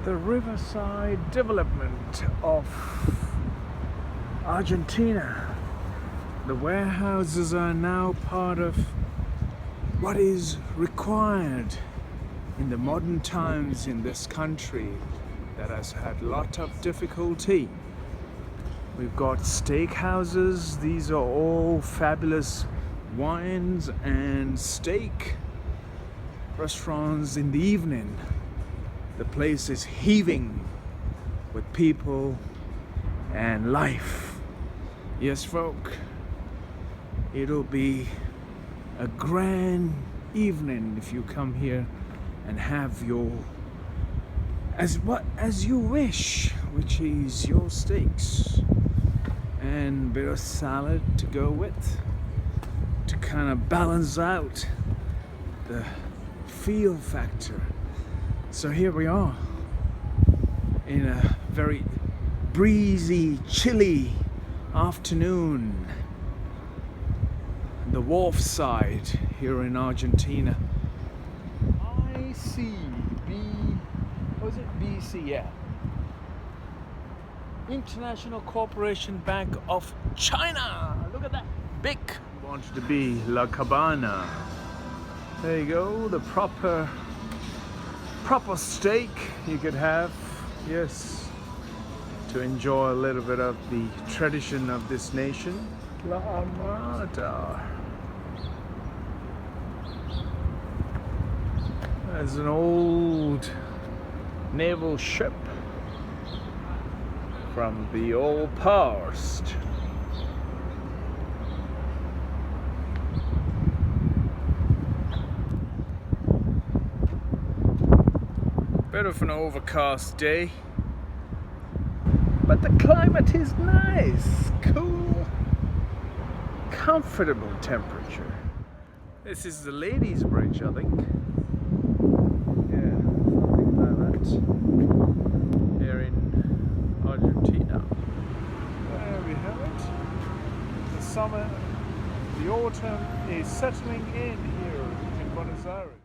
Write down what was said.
the riverside development of Argentina. The warehouses are now part of what is required in the modern times in this country that has had a lot of difficulty. We've got steakhouses. These are all fabulous wines and steak restaurants in the evening. The place is heaving with people and life. Yes, folk, it'll be a grand evening if you come here and have your as you wish, which is your steaks and a bit of salad to go with, to kind of balance out the feel factor. So here we are in a very breezy, chilly afternoon, the wharf side here in Argentina. BC, yeah. International Corporation Bank of China. Look at that, big. Wanted to be La Cabana. There you go, the proper steak you could have, yes, to enjoy a little bit of the tradition of this nation. La Armada. There's an old naval ship from the old past. Bit of an overcast day, but the climate is nice, cool, comfortable temperature. This is the ladies' bridge, I think. Yeah, something like that. Here in Argentina. There we have it. The summer, the autumn is settling in here in Buenos Aires.